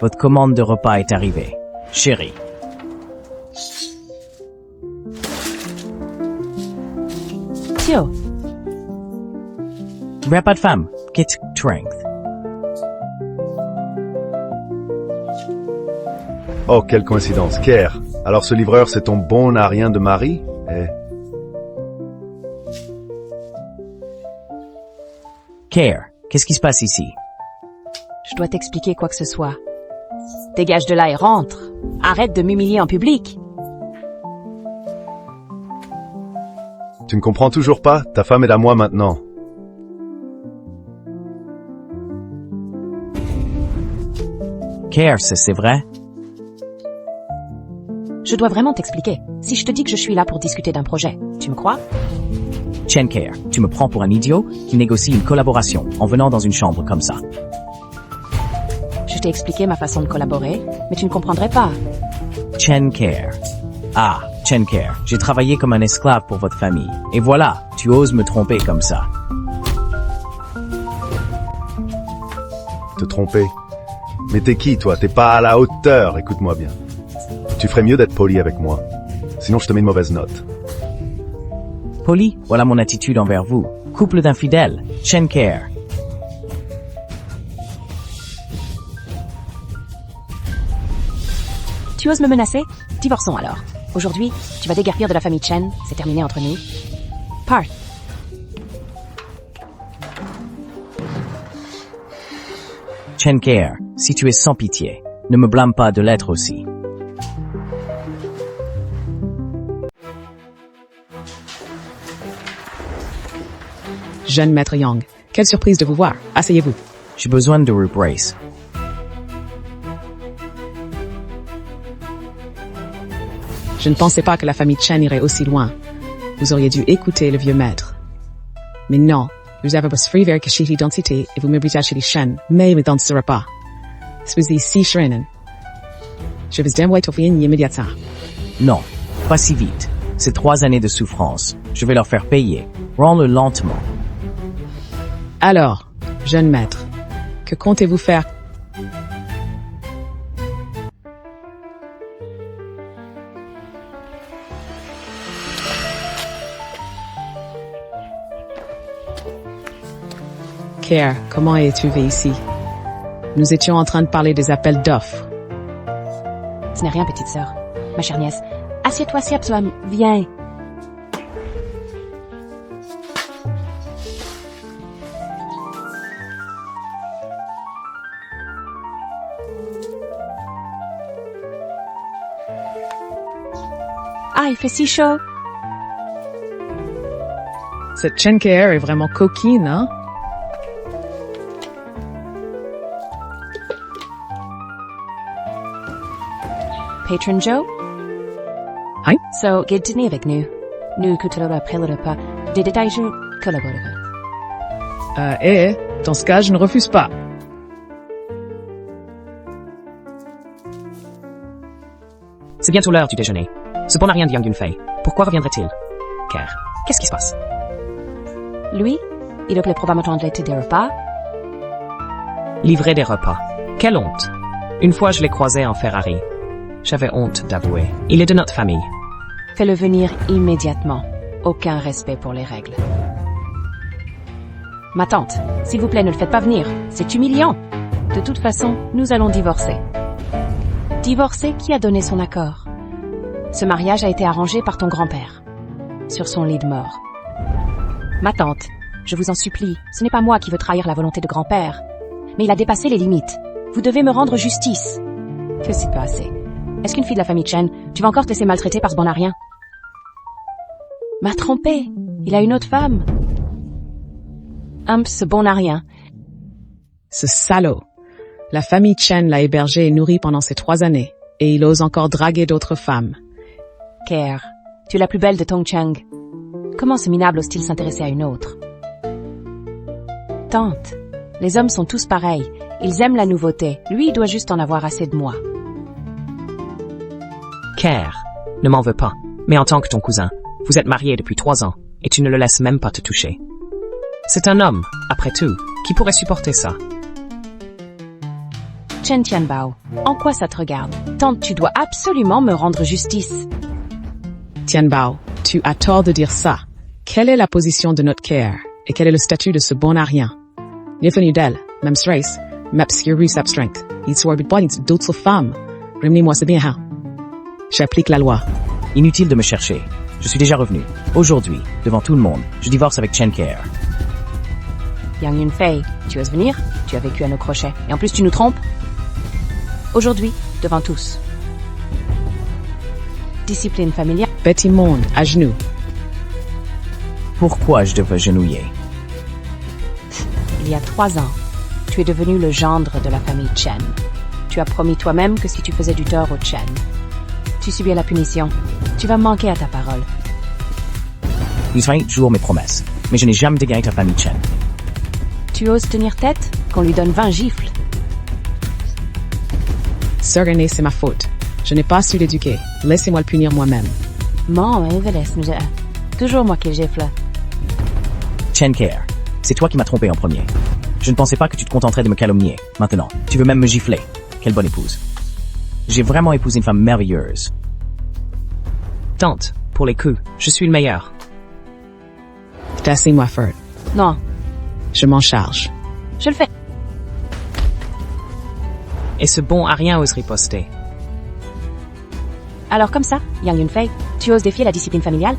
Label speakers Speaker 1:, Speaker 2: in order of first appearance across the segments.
Speaker 1: votre commande de repas est arrivée. Chérie.
Speaker 2: Tio,
Speaker 1: Repas de femme. Kit strength.
Speaker 3: Oh, quelle coïncidence. Kerr, alors ce livreur, c'est ton bon arien de mari?
Speaker 1: Care, qu'est-ce qui se passe ici?
Speaker 2: je dois t'expliquer quoi que ce soit. Dégage de là et rentre. Arrête de m'humilier en public.
Speaker 3: Tu ne comprends toujours pas? Ta femme est à moi maintenant.
Speaker 1: Care, c'est vrai?
Speaker 2: Je dois vraiment t'expliquer. Si je te dis que je suis là pour discuter d'un projet, tu me crois?
Speaker 1: Chen Care, tu me prends pour un idiot qui négocie une collaboration en venant dans une chambre comme ça.
Speaker 2: Je t'ai expliqué ma façon de collaborer, mais tu ne comprendrais pas.
Speaker 1: Chen Care. Ah, Chen Care, j'ai travaillé comme un esclave pour votre famille. Et voilà, tu oses me tromper comme ça.
Speaker 3: Te tromper. Mais t'es qui, toi? T'es pas à la hauteur, écoute-moi bien. Tu ferais mieux d'être poli avec moi. Sinon, je te mets une mauvaise note.
Speaker 1: Poli, voilà mon attitude envers vous. Couple d'infidèles, Chen Care.
Speaker 2: Tu oses me menacer? Divorçons alors. Aujourd'hui, tu vas déguerpir de la famille Chen, c'est terminé entre nous. Part.
Speaker 1: Chen Care, si tu es sans pitié, ne me blâme pas de l'être aussi.
Speaker 4: Jeune maître Yang, quelle surprise de vous voir. Asseyez-vous.
Speaker 1: J'ai besoin de rebrace.
Speaker 4: Je ne pensais pas que la famille Chen irait aussi loin. Vous auriez dû écouter le vieux maître. Mais non, vous avez votre vraie identité et vous m'héritez chez les Chen, mais dans ce repas. Soyez si shrinen. Je vous envoie au fin immédiatement.
Speaker 1: Non, pas si vite. C'est 3 années de souffrance. Je vais leur faire payer. Rends-le lentement.
Speaker 4: Alors, jeune maître, que comptez-vous faire? Care, comment es-tu ici? Nous étions en train de parler des appels d'offres.
Speaker 2: Ce n'est rien, petite sœur. Ma chère nièce, assieds-toi si absolument. Viens. Ah, il fait si chaud.
Speaker 4: Cette Chen Care est vraiment coquine, hein?
Speaker 2: Patron Joe?
Speaker 4: Hein?
Speaker 2: So, get dîner avec nous. Nous coûterons après le repas des détails je collaborerai.
Speaker 4: Dans ce cas, je ne refuse pas.
Speaker 5: C'est bientôt l'heure du déjeuner. Ce bon n'a rien de Yang Yunfei. Pourquoi reviendrait-il? Car, qu'est-ce qui se passe?
Speaker 2: Lui, il aurait probablement été des repas.
Speaker 5: Livrer des repas. Quelle honte. Une fois je l'ai croisé en Ferrari. J'avais honte d'avouer. Il est de notre famille.
Speaker 2: Fais-le venir immédiatement. Aucun respect pour les règles. Ma tante, s'il vous plaît, ne le faites pas venir. C'est humiliant. De toute façon, nous allons divorcer. Divorcer, qui a donné son accord? Ce mariage a été arrangé par ton grand-père. Sur son lit de mort. Ma tante, je vous en supplie, ce n'est pas moi qui veux trahir la volonté de grand-père. Mais il a dépassé les limites. Vous devez me rendre justice. Que s'est passé? Est-ce qu'une fille de la famille Chen, tu vas encore te laisser maltraiter par ce bon-à-rien? M'a trompé. Il a une autre femme. Ce bon-à-rien.
Speaker 4: Ce salaud. La famille Chen l'a hébergé et nourri pendant ces 3 années. Et il ose encore draguer d'autres femmes.
Speaker 2: Care, tu es la plus belle de Tongchang. Comment ce minable ose-t-il s'intéresser à une autre? Tante, les hommes sont tous pareils. Ils aiment la nouveauté. Lui, il doit juste en avoir assez de moi.
Speaker 5: Care, ne m'en veux pas. Mais en tant que ton cousin, vous êtes mariés depuis 3 ans, et tu ne le laisses même pas te toucher. C'est un homme, après tout, qui pourrait supporter ça.
Speaker 2: Chen Tianbao, en quoi ça te regarde? Tante, tu dois absolument me rendre justice.
Speaker 4: Tianbao, tu as tort de dire ça. Quelle est la position de notre Care? Et quel est le statut de ce bon à rien? Ni venu d'elle, même race, m'obscurus ab strength. Il soit body d'autres femmes. Ramenez-moi c'est bien, hein? J'applique la loi.
Speaker 1: Inutile de me chercher. Je suis déjà revenu. Aujourd'hui, devant tout le monde, je divorce avec Chen Care.
Speaker 2: Yang Yunfei, tu oses venir? Tu as vécu à nos crochets. Et en plus, tu nous trompes? Aujourd'hui, devant tous. Discipline familiale.
Speaker 4: Petit monde, à genoux.
Speaker 1: Pourquoi je devrais genouiller?
Speaker 2: Il y a 3 ans, tu es devenu le gendre de la famille Chen. Tu as promis toi-même que si tu faisais du tort aux Chen, tu subis la punition. Tu vas manquer à ta parole.
Speaker 1: Nous ferai toujours mes promesses. Mais je n'ai jamais dégagé ta famille Chen.
Speaker 2: Tu oses tenir tête? Qu'on lui donne 20 gifles.
Speaker 4: Sœur aînée, c'est ma faute. Je n'ai pas su l'éduquer. Laissez-moi le punir moi-même.
Speaker 2: Toujours moi qui gifle.
Speaker 1: Chen Care, c'est toi qui m'as trompé en premier. Je ne pensais pas que tu te contenterais de me calomnier. Maintenant, tu veux même me gifler. Quelle bonne épouse. J'ai vraiment épousé une femme merveilleuse.
Speaker 5: Tante, pour les coups, je suis le meilleur.
Speaker 4: Tassez-moi, Ferd.
Speaker 2: Non,
Speaker 4: Je m'en charge.
Speaker 2: je le fais.
Speaker 5: Et ce bon à rien ose riposter.
Speaker 2: Alors comme ça, Yang Yunfei, tu oses défier la discipline familiale?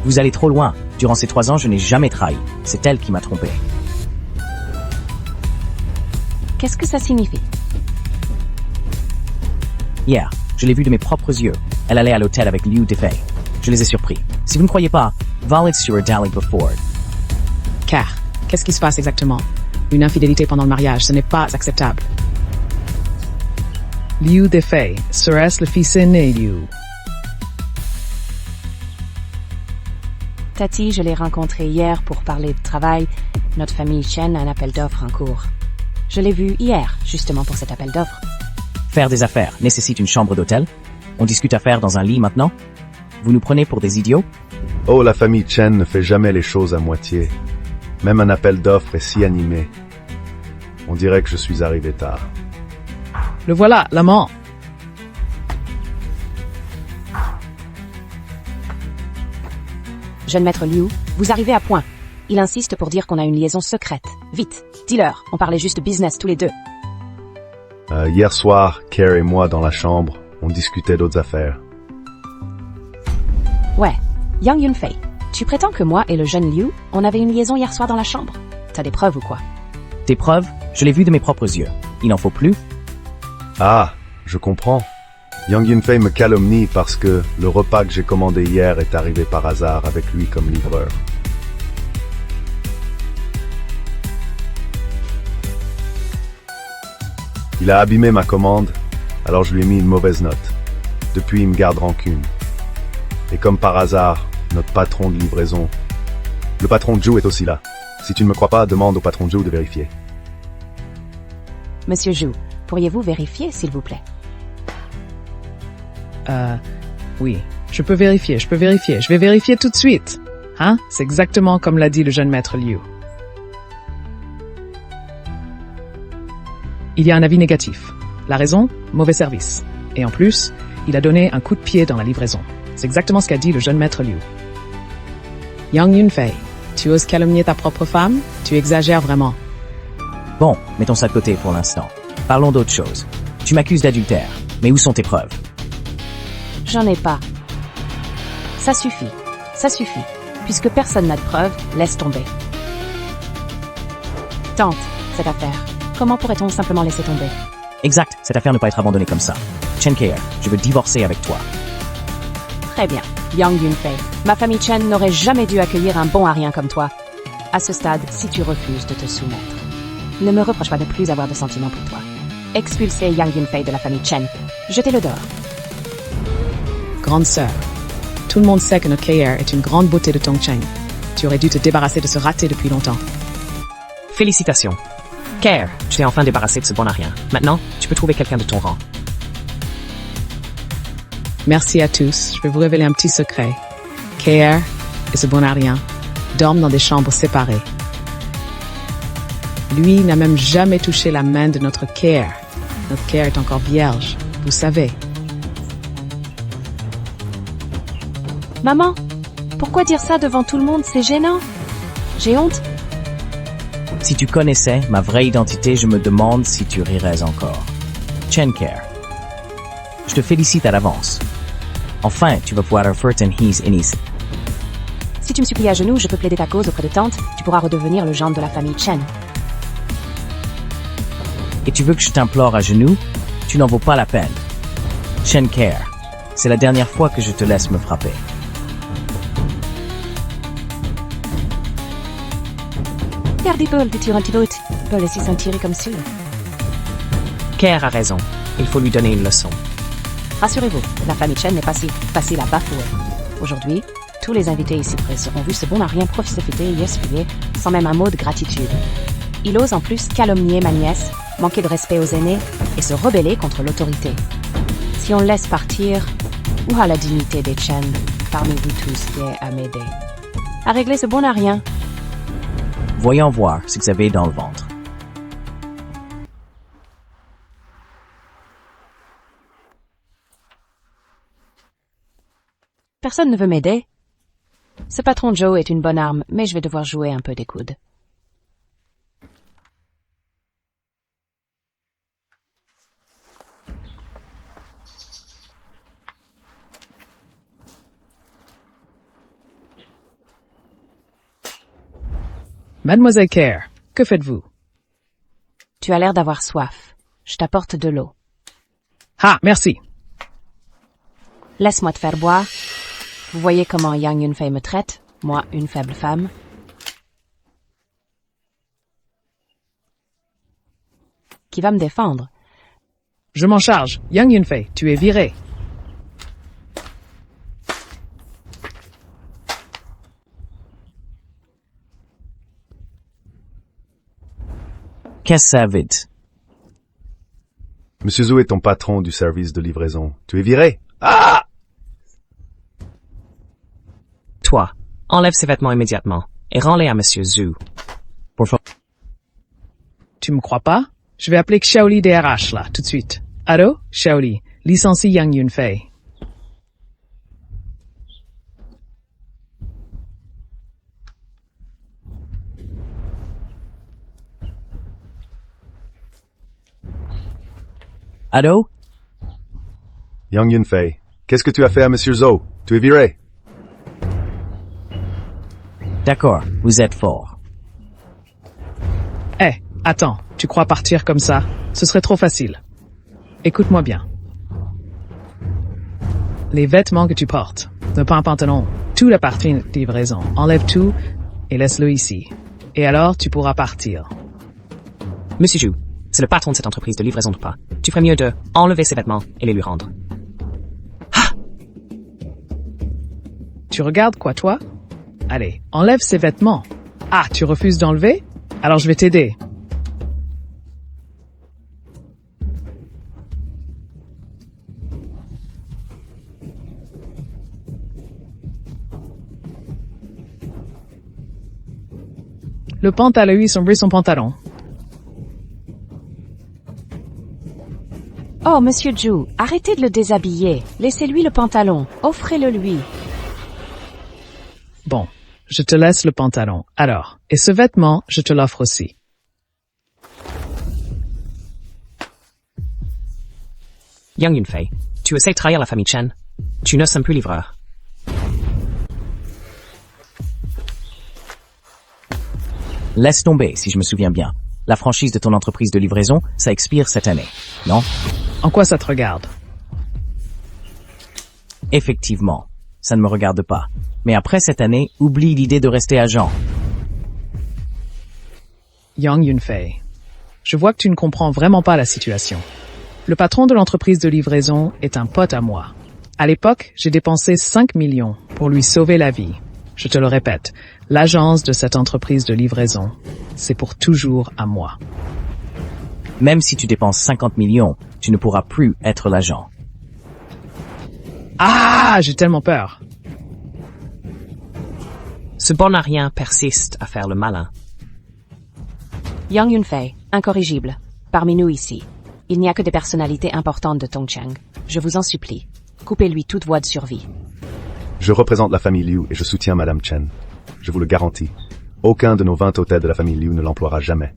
Speaker 1: Vous allez trop loin. Durant ces 3 ans, je n'ai jamais trahi. C'est elle qui m'a trompé.
Speaker 2: Qu'est-ce que ça signifie?
Speaker 1: Hier, je l'ai vue de mes propres yeux. Elle allait à l'hôtel avec Liu Defei. Je les ai surpris. Si vous ne croyez pas, Valet sur Dally Before.
Speaker 4: Car, qu'est-ce qui se passe exactement? Une infidélité pendant le mariage, ce n'est pas acceptable. Liu Defei, serait-ce le fils aîné Liu?
Speaker 2: Tati, je l'ai rencontré hier pour parler de travail. Notre famille Chen a un appel d'offres en cours. Je l'ai vu hier, justement pour cet appel d'offres.
Speaker 1: Faire des affaires nécessite une chambre d'hôtel? On discute affaires dans un lit maintenant? Vous nous prenez pour des idiots?
Speaker 3: Oh, la famille Chen ne fait jamais les choses à moitié. Même un appel d'offres est si animé. On dirait que je suis arrivé tard.
Speaker 4: Le voilà, l'amant.
Speaker 2: Jeune maître Liu, vous arrivez à point. Il insiste pour dire qu'on a une liaison secrète. Vite, dis-leur, on parlait juste business tous les deux.
Speaker 3: Hier soir, Care et moi dans la chambre, on discutait d'autres affaires.
Speaker 2: Ouais, Yang Yunfei, tu prétends que moi et le jeune Liu, on avait une liaison hier soir dans la chambre? T'as des preuves ou quoi?
Speaker 1: Des preuves? Je l'ai vue de mes propres yeux. Il n'en faut plus?
Speaker 3: Ah, je comprends. Yang Yunfei me calomnie parce que le repas que j'ai commandé hier est arrivé par hasard avec lui comme livreur. Il a abîmé ma commande, alors je lui ai mis une mauvaise note. Depuis, il me garde rancune. Et comme par hasard, notre patron de livraison, le patron Zhu est aussi là. Si tu ne me crois pas, demande au patron Zhu de vérifier.
Speaker 2: Monsieur Zhu, pourriez-vous vérifier, s'il vous plaît?
Speaker 4: Oui, je peux vérifier. Je vais vérifier tout de suite. Hein? C'est exactement comme l'a dit le jeune maître Liu. Il y a un avis négatif. La raison? Mauvais service. Et en plus, il a donné un coup de pied dans la livraison. C'est exactement ce qu'a dit le jeune maître Liu. Yang Yunfei, tu oses calomnier ta propre femme? Tu exagères vraiment.
Speaker 1: Bon, mettons ça de côté pour l'instant. Parlons d'autre chose. Tu m'accuses d'adultère. Mais où sont tes preuves?
Speaker 2: J'en ai pas. Ça suffit. Puisque personne n'a de preuves, laisse tomber. Tante, cette affaire. Comment pourrait-on simplement laisser tomber?
Speaker 1: Exact, cette affaire ne peut être abandonnée comme ça. Chen Care, je veux divorcer avec toi.
Speaker 2: Très bien, Yang Yunfei. Ma famille Chen n'aurait jamais dû accueillir un bon à rien comme toi. À ce stade, si tu refuses de te soumettre, ne me reproche pas de plus avoir de sentiments pour toi. Expulsez Yang Yunfei de la famille Chen. Jetez-le dehors.
Speaker 4: Grande sœur, tout le monde sait que notre KR est une grande beauté de Tongcheng. Tu aurais dû te débarrasser de ce raté depuis longtemps.
Speaker 5: Félicitations. Care, tu t'es enfin débarrassé de ce bon à rien. Maintenant, tu peux trouver quelqu'un de ton rang.
Speaker 4: Merci à tous. Je vais vous révéler un petit secret. KR et ce bon à rien dorment dans des chambres séparées. Lui n'a même jamais touché la main de notre Care. Notre Care est encore vierge, vous savez.
Speaker 2: Maman, pourquoi dire ça devant tout le monde? C'est gênant. J'ai honte.
Speaker 1: Si tu connaissais ma vraie identité, je me demande si tu rirais encore. Chen Care. Je te félicite à l'avance. Enfin, tu vas pouvoir faire his inis.
Speaker 2: Si tu me supplies à genoux, je peux plaider ta cause auprès de tante. Tu pourras redevenir le gendre de la famille Chen.
Speaker 1: Et tu veux que je t'implore à genoux? Tu n'en vaux pas la peine. Chen Care. C'est la dernière fois que je te laisse me frapper.
Speaker 2: Regardez Paul, tu tires un petit bout. Paul laisser s'en tirer comme sûr.
Speaker 5: Care a raison. Il faut lui donner une leçon.
Speaker 2: Rassurez-vous, la famille Chen n'est pas si facile à bafouer. Aujourd'hui, tous les invités ici présents ont vu ce bon à rien profiter et essuyer sans même un mot de gratitude. Il ose en plus calomnier ma nièce, manquer de respect aux aînés et se rebeller contre l'autorité. Si on le laisse partir, où a la dignité des Chen parmi vous tous qui est à m'aider? À régler ce bon à rien.
Speaker 1: Voyons voir ce que vous avez dans le ventre.
Speaker 2: Personne ne veut m'aider. Ce patron Joe est une bonne arme, mais je vais devoir jouer un peu des coudes.
Speaker 4: Mademoiselle Care, que faites-vous?
Speaker 2: Tu as l'air d'avoir soif. Je t'apporte de l'eau.
Speaker 4: Ah, merci.
Speaker 2: Laisse-moi te faire boire. Vous voyez comment Yang Yunfei me traite, moi, une faible femme. Qui va me défendre?
Speaker 4: Je m'en charge. Yang Yunfei, tu es viré.
Speaker 1: Qu'est-ce que ça veut dire?
Speaker 3: Monsieur Zhou est ton patron du service de livraison. Tu es viré? Ah!
Speaker 5: Toi, enlève ses vêtements immédiatement et rends-les à Monsieur Zhu.
Speaker 1: Pour favor.
Speaker 4: Tu me crois pas? Je vais appeler Xiaoli DRH là, tout de suite. Allô? Xiaoli, licencie Yang Yunfei.
Speaker 1: Allô?
Speaker 3: Yang Yunfei, qu'est-ce que tu as fait à Monsieur Zhou? Tu es viré.
Speaker 1: D'accord, vous êtes fort.
Speaker 4: Eh, attends, tu crois partir comme ça? Ce serait trop facile. Écoute-moi bien. Les vêtements que tu portes, ne pas un pantalon, tout la partie de livraison, enlève tout et laisse-le ici. Et alors, tu pourras partir.
Speaker 5: Monsieur Zhu, c'est le patron de cette entreprise de livraison de repas. Tu ferais mieux de enlever ses vêtements et les lui rendre.
Speaker 4: Tu regardes quoi, toi? Allez, enlève ces vêtements. Ah, tu refuses d'enlever? Alors je vais t'aider. Le pantalon lui sombre son pantalon.
Speaker 2: Oh, Monsieur Zhu, arrêtez de le déshabiller. Laissez-lui le pantalon. Offrez-le lui.
Speaker 4: Bon, je te laisse le pantalon. Alors, et ce vêtement, je te l'offre aussi.
Speaker 5: Yang Yunfei, tu essaies de trahir la famille Chen. Tu ne sommes plus livreur.
Speaker 1: Laisse tomber, si je me souviens bien. La franchise de ton entreprise de livraison, ça expire cette année, non?
Speaker 4: En quoi ça te regarde?
Speaker 1: Effectivement, ça ne me regarde pas. Mais après cette année, oublie l'idée de rester agent.
Speaker 4: Yang Yunfei, je vois que tu ne comprends vraiment pas la situation. Le patron de l'entreprise de livraison est un pote à moi. À l'époque, j'ai dépensé 5 millions pour lui sauver la vie. Je te le répète, l'agence de cette entreprise de livraison, c'est pour toujours à moi.
Speaker 1: Même si tu dépenses 50 millions, tu ne pourras plus être l'agent.
Speaker 4: Ah, j'ai tellement peur.
Speaker 5: Ce bon à rien persiste à faire le malin.
Speaker 2: Yang Yunfei, incorrigible. Parmi nous ici, il n'y a que des personnalités importantes de Tongcheng. Je vous en supplie, coupez-lui toute voie de survie.
Speaker 3: Je représente la famille Liu et je soutiens Madame Chen. Je vous le garantis. Aucun de nos 20 hôtels de la famille Liu ne l'emploiera jamais.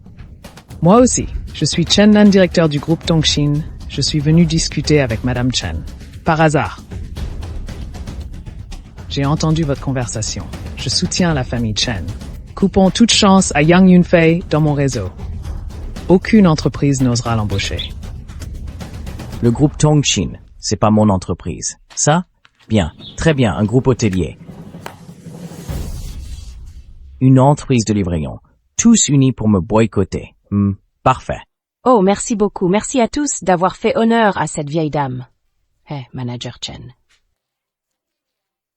Speaker 4: Moi aussi. Je suis Chen Nan, directeur du groupe Tongxin. Je suis venu discuter avec Madame Chen. Par hasard. J'ai entendu votre conversation. Je soutiens la famille Chen. Coupons toute chance à Yang Yunfei dans mon réseau. Aucune entreprise n'osera l'embaucher.
Speaker 1: Le groupe Tongxin, c'est pas mon entreprise. Ça? Bien, très bien, un groupe hôtelier. Une entreprise de livraison. Tous unis pour me boycotter. Parfait.
Speaker 2: Oh, merci beaucoup. Merci à tous d'avoir fait honneur à cette vieille dame. Manager Chen.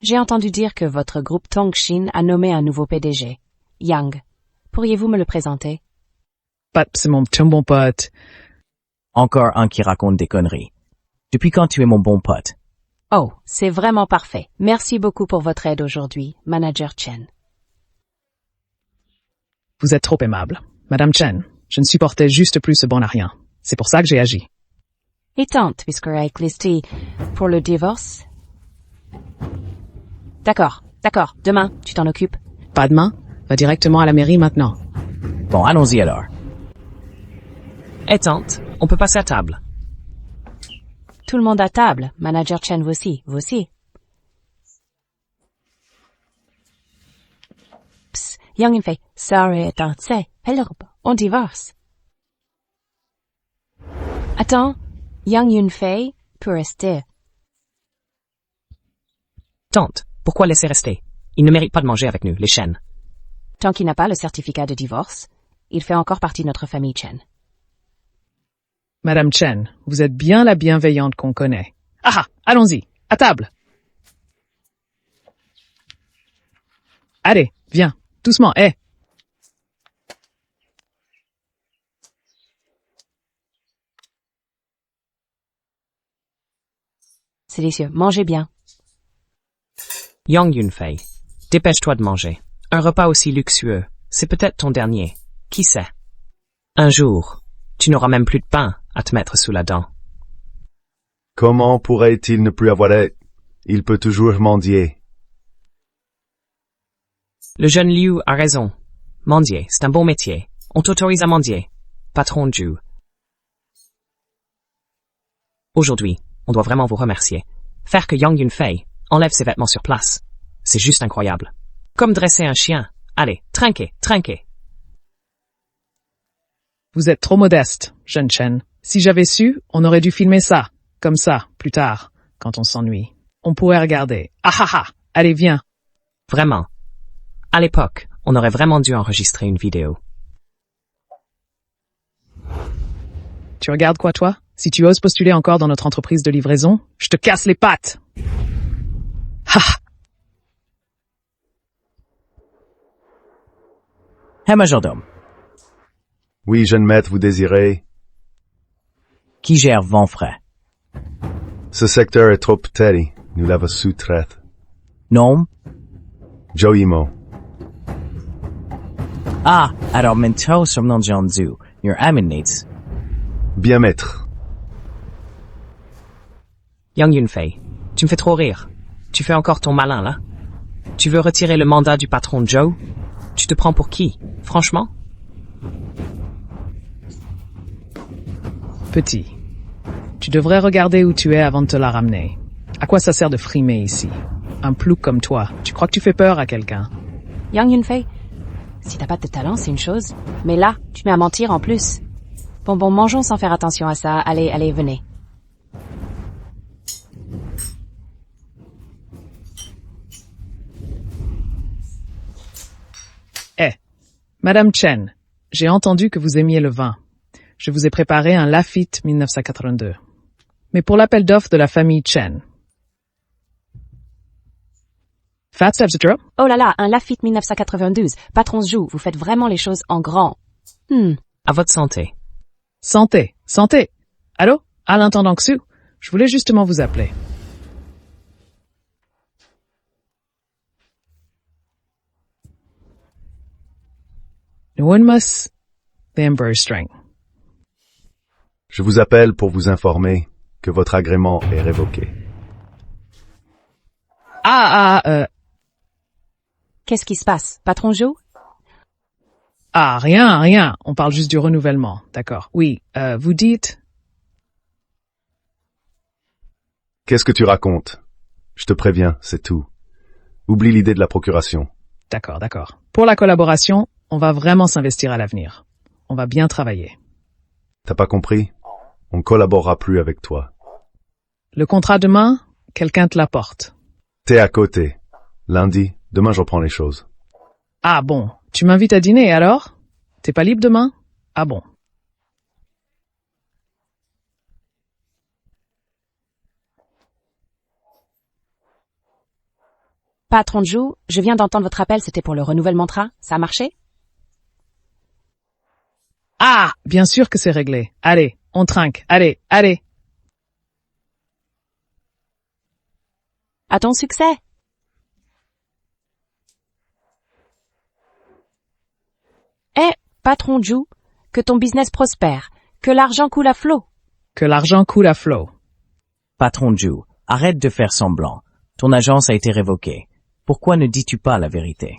Speaker 2: J'ai entendu dire que votre groupe Tongxin a nommé un nouveau PDG. Yang. Pourriez-vous me le présenter?
Speaker 4: Pat, c'est mon bon pote.
Speaker 1: Encore un qui raconte des conneries. Depuis quand tu es mon bon pote?
Speaker 2: Oh, c'est vraiment parfait. Merci beaucoup pour votre aide aujourd'hui, Manager Chen.
Speaker 4: Vous êtes trop aimable. Madame Chen, je ne supportais juste plus ce bon à rien. C'est pour ça que j'ai agi.
Speaker 2: Et tante, puisque avec Listy, pour le divorce? D'accord. Demain, tu t'en occupes.
Speaker 4: Pas demain. Va directement à la mairie maintenant.
Speaker 1: Bon, allons-y alors.
Speaker 5: Tante, on peut passer à table.
Speaker 2: Tout le monde à table. Manager Chen, vous aussi. Psst, Yang Yunfei, sorry, tante, hello, on divorce. Attends, Yang Yunfei peut rester.
Speaker 5: Tante, pourquoi laisser rester? Il ne mérite pas de manger avec nous, les Chen.
Speaker 2: Tant qu'il n'a pas le certificat de divorce, il fait encore partie de notre famille Chen.
Speaker 4: Madame Chen, vous êtes bien la bienveillante qu'on connaît. Allons-y, à table. Allez, viens, doucement,
Speaker 2: C'est délicieux, mangez bien.
Speaker 5: Yang Yunfei, dépêche-toi de manger. Un repas aussi luxueux, c'est peut-être ton dernier. Qui sait? Un jour, tu n'auras même plus de pain à te mettre sous la dent.
Speaker 3: Comment pourrait-il ne plus avoir d'aide? Il peut toujours mendier.
Speaker 5: Le jeune Liu a raison. Mendier, c'est un bon métier. On t'autorise à mendier. Patron Zhu. Aujourd'hui, on doit vraiment vous remercier. Faire que Yang Yunfei enlève ses vêtements sur place, c'est juste incroyable. Comme dresser un chien. Allez, trinquez.
Speaker 4: Vous êtes trop modeste, jeune Chen. Si j'avais su, on aurait dû filmer ça, comme ça, plus tard, quand on s'ennuie. On pourrait regarder. Allez, viens.
Speaker 5: Vraiment. À l'époque, on aurait vraiment dû enregistrer une vidéo.
Speaker 4: Tu regardes quoi, toi? Si tu oses postuler encore dans notre entreprise de livraison, je te casse les pattes.
Speaker 1: Majordome,
Speaker 3: Oui, jeune maître, vous désirez.
Speaker 1: qui gère vent frais?
Speaker 3: Ce secteur est trop petit. Nous l'avons sous-traité.
Speaker 1: Nom?
Speaker 3: Joimo.
Speaker 1: Alors Mento sur nom Jianzhu, your Aminnates.
Speaker 3: Bien maître.
Speaker 5: Yang Yunfei, tu me fais trop rire. Tu fais encore ton malin, là? Tu veux retirer le mandat du patron Zhou? Tu te prends pour qui? Franchement?
Speaker 4: Petit, tu devrais regarder où tu es avant de te la ramener. À quoi ça sert de frimer ici? Un plouc comme toi, tu crois que tu fais peur à quelqu'un?
Speaker 2: Yang Yunfei, si t'as pas de talent, c'est une chose. Mais là, tu mets à mentir en plus. Bon, mangeons sans faire attention à ça. Allez, venez.
Speaker 4: Madame Chen, j'ai entendu que vous aimiez le vin. Je vous ai préparé un Lafite 1982. Mais pour l'appel d'offres de la famille Chen.
Speaker 2: Oh là là, un Lafite 1992. Patron Zhou, vous faites vraiment les choses en grand.
Speaker 5: À votre santé.
Speaker 4: Santé. Allô? À l'intendant Xu, je voulais justement vous appeler. the Emperor's string.
Speaker 3: Je vous appelle pour vous informer que votre agrément est révoqué.
Speaker 2: Qu'est-ce qui se passe? Patron Joe?
Speaker 4: Rien. On parle juste du renouvellement. D'accord. Oui, vous dites?
Speaker 3: Qu'est-ce que tu racontes? Je te préviens, c'est tout. Oublie l'idée de la procuration.
Speaker 4: D'accord. Pour la collaboration, on va vraiment s'investir à l'avenir. On va bien travailler.
Speaker 3: T'as pas compris? On ne collaborera plus avec toi.
Speaker 4: Le contrat demain, quelqu'un te l'apporte.
Speaker 3: T'es à côté. Lundi, demain je reprends les choses.
Speaker 4: Ah bon, tu m'invites à dîner alors? T'es pas libre demain? Ah bon.
Speaker 2: Patron Joe, je viens d'entendre votre appel, c'était pour le renouvellement train. Ça a marché?
Speaker 4: Ah, bien sûr que c'est réglé. Allez, on trinque. Allez.
Speaker 2: À ton succès! Patron Joe, que ton business prospère, que l'argent coule à flot.
Speaker 4: Que l'argent coule à flot.
Speaker 1: Patron Joe, arrête de faire semblant. Ton agence a été révoquée. Pourquoi ne dis-tu pas la vérité?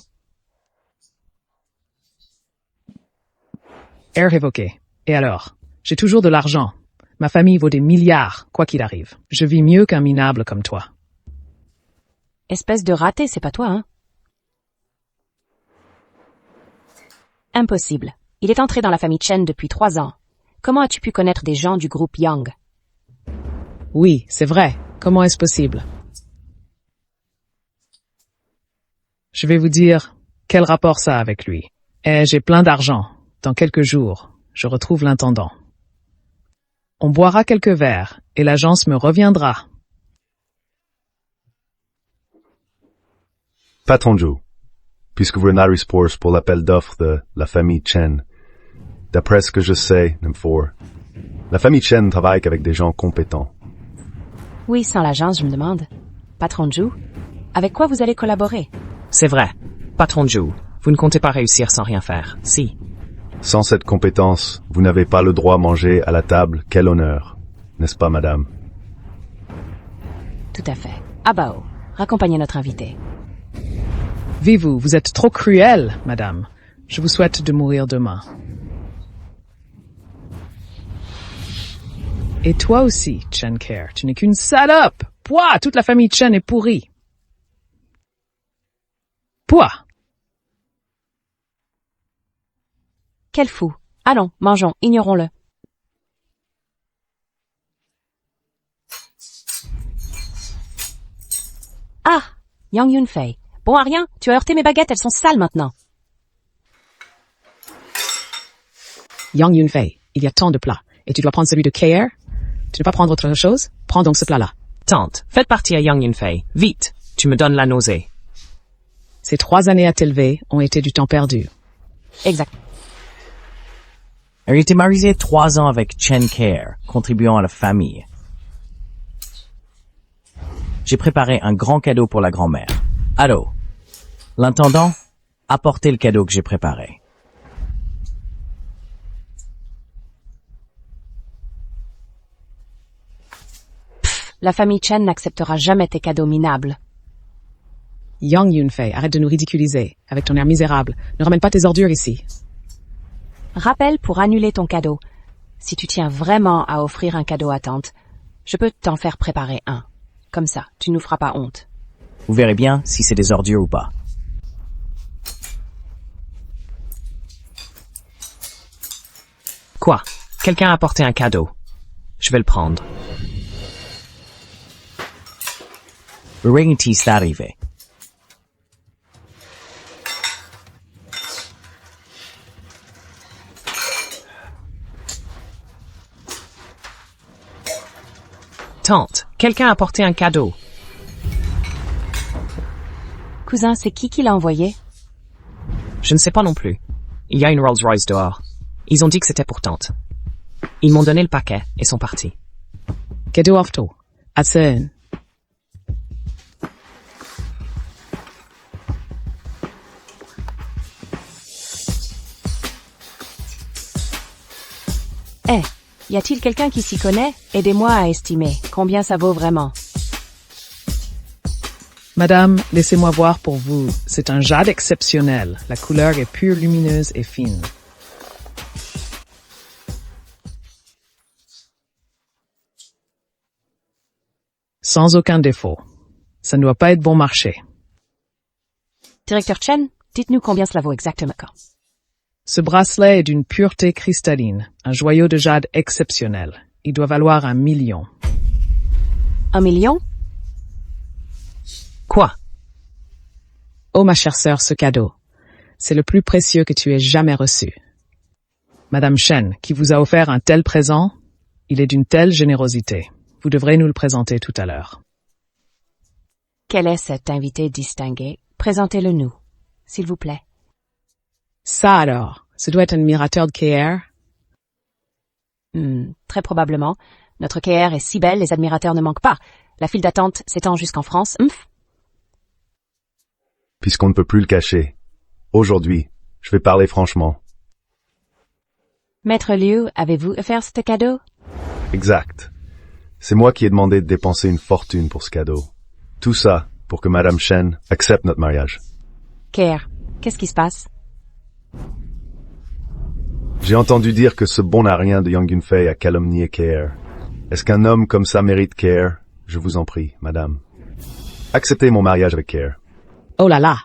Speaker 4: Air révoqué. Et alors? J'ai toujours de l'argent. Ma famille vaut des milliards, quoi qu'il arrive. Je vis mieux qu'un minable comme toi.
Speaker 2: Espèce de raté, c'est pas toi, hein? Impossible. Il est entré dans la famille Chen depuis 3 ans. Comment as-tu pu connaître des gens du groupe Yang?
Speaker 4: Oui, c'est vrai. Comment est-ce possible? Je vais vous dire quel rapport ça a avec lui. Et j'ai plein d'argent. Dans quelques jours, je retrouve l'intendant. On boira quelques verres et l'agence me reviendra.
Speaker 3: Patron Joe, puisque vous êtes Sports pour l'appel d'offres de la famille Chen, d'après ce que je sais, Nymphour, la famille Chen travaille avec des gens compétents.
Speaker 2: Oui, sans l'agence, je me demande. Patron Joe, avec quoi vous allez collaborer?
Speaker 5: C'est vrai. Patron Joe, vous ne comptez pas réussir sans rien faire, si.
Speaker 3: Sans cette compétence, vous n'avez pas le droit à manger à la table. Quel honneur, n'est-ce pas, madame?
Speaker 2: Tout à fait. Abao, raccompagnez notre invité.
Speaker 4: Vivez-vous, vous êtes trop cruelle, madame. Je vous souhaite de mourir demain. Et toi aussi, Chen Care, tu n'es qu'une salope. Pouah, toute la famille Chen est pourrie. Pouah.
Speaker 2: Quel fou. Allons, mangeons, ignorons-le. Ah, Yang Yunfei. Bon à rien, tu as heurté mes baguettes, elles sont sales maintenant.
Speaker 4: Yang Yunfei, il y a tant de plats. Et tu dois prendre celui de Care? Tu ne veux pas prendre autre chose? Prends donc ce plat-là.
Speaker 5: Tante, faites partie à Yang Yunfei. Vite, tu me donnes la nausée.
Speaker 4: Ces 3 années à t'élever ont été du temps perdu.
Speaker 2: Exact.
Speaker 1: Elle était mariée 3 ans avec Chen Care, contribuant à la famille. J'ai préparé un grand cadeau pour la grand-mère. Allô, l'intendant, apportez le cadeau que j'ai préparé.
Speaker 2: La famille Chen n'acceptera jamais tes cadeaux minables.
Speaker 4: Yang Yunfei, arrête de nous ridiculiser. Avec ton air misérable. Ne ramène pas tes ordures ici.
Speaker 2: Rappel pour annuler ton cadeau. Si tu tiens vraiment à offrir un cadeau à tante, je peux t'en faire préparer un. Comme ça, tu nous feras pas honte.
Speaker 1: Vous verrez bien si c'est des ordures ou pas.
Speaker 5: Quoi? Quelqu'un a apporté un cadeau. Je vais le prendre.
Speaker 1: Le ring est arrivé.
Speaker 5: Tante, quelqu'un a apporté un cadeau.
Speaker 2: Cousin, c'est qui l'a envoyé?
Speaker 5: Je ne sais pas non plus. Il y a une Rolls-Royce dehors. Ils ont dit que c'était pour tante. Ils m'ont donné le paquet et sont partis.
Speaker 4: Cadeau afto. Atsen.
Speaker 2: Eh, y a-t-il quelqu'un qui s'y connaît? Aidez-moi à estimer combien ça vaut vraiment.
Speaker 4: Madame, laissez-moi voir pour vous. C'est un jade exceptionnel. La couleur est pure, lumineuse et fine. Sans aucun défaut. Ça ne doit pas être bon marché.
Speaker 2: Directeur Chen, dites-nous combien cela vaut exactement.
Speaker 4: Ce bracelet est d'une pureté cristalline, un joyau de jade exceptionnel. Il doit valoir 1 million.
Speaker 2: 1 million?
Speaker 5: Quoi?
Speaker 4: Oh ma chère sœur, ce cadeau. C'est le plus précieux que tu aies jamais reçu. Madame Chen, qui vous a offert un tel présent, il est d'une telle générosité. Vous devrez nous le présenter tout à l'heure.
Speaker 2: Quel est cet invité distingué? Présentez-le nous, s'il vous plaît.
Speaker 4: Ça alors, ce doit être un admirateur de KR?
Speaker 2: Très probablement. Notre KR est si belle, les admirateurs ne manquent pas. La file d'attente s'étend jusqu'en France.
Speaker 3: Puisqu'on ne peut plus le cacher. Aujourd'hui, je vais parler franchement.
Speaker 2: Maître Liu, avez-vous offert ce cadeau?
Speaker 3: Exact. C'est moi qui ai demandé de dépenser une fortune pour ce cadeau. Tout ça pour que Madame Chen accepte notre mariage.
Speaker 2: KR, qu'est-ce qui se passe?
Speaker 3: J'ai entendu dire que ce bon à rien de Yang Yunfei a calomnié KR. Est-ce qu'un homme comme ça mérite KR? Je vous en prie, madame. Acceptez mon mariage avec KR.
Speaker 4: Oh là là!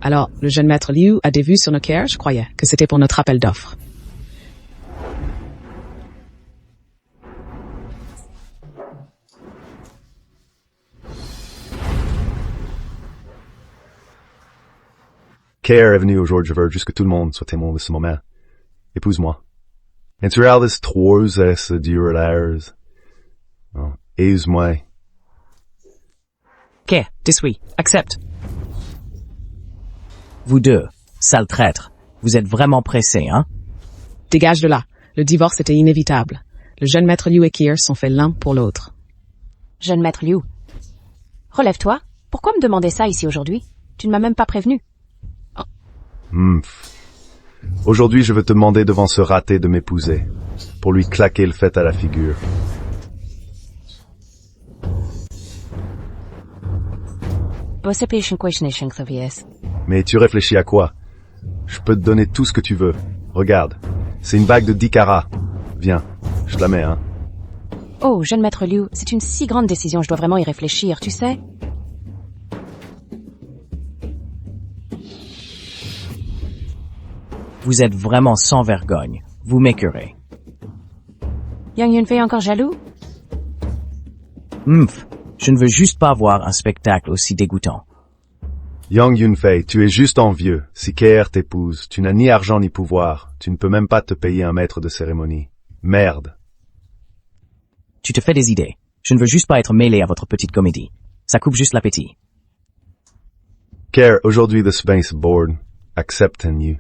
Speaker 4: Alors, le jeune maître Liu a des vues sur nos KR, je croyais que c'était pour notre appel d'offres.
Speaker 3: KR est venu aujourd'hui, je veux juste que tout le monde soit témoin de ce moment. Épouse-moi. Naturales trois es durelaires. Aise-moi.
Speaker 5: Ok, oui, accepte.
Speaker 1: Vous deux, sales traîtres, vous êtes vraiment pressés, hein?
Speaker 4: Dégage de là. Le divorce était inévitable. Le jeune maître Liu et Kier sont faits l'un pour l'autre.
Speaker 2: Jeune maître Liu. Relève-toi. Pourquoi me demander ça ici aujourd'hui? Tu ne m'as même pas prévenu.
Speaker 3: Aujourd'hui, je veux te demander devant ce raté de m'épouser, pour lui claquer le fait à la figure. Mais tu réfléchis à quoi? Je peux te donner tout ce que tu veux. Regarde, c'est une bague de 10 carats. Viens, je te la mets, hein.
Speaker 2: Oh, jeune maître Liu, c'est une si grande décision, je dois vraiment y réfléchir, tu sais?
Speaker 1: Vous êtes vraiment sans vergogne. Vous m'écœurez.
Speaker 2: Yang Yunfei encore jaloux?
Speaker 1: Je ne veux juste pas voir un spectacle aussi dégoûtant.
Speaker 3: Yang Yunfei, tu es juste envieux. Si KR t'épouse, tu n'as ni argent ni pouvoir. Tu ne peux même pas te payer un maître de cérémonie. Merde.
Speaker 1: Tu te fais des idées. Je ne veux juste pas être mêlé à votre petite comédie. Ça coupe juste l'appétit.
Speaker 3: KR, aujourd'hui the space board. Accept and you.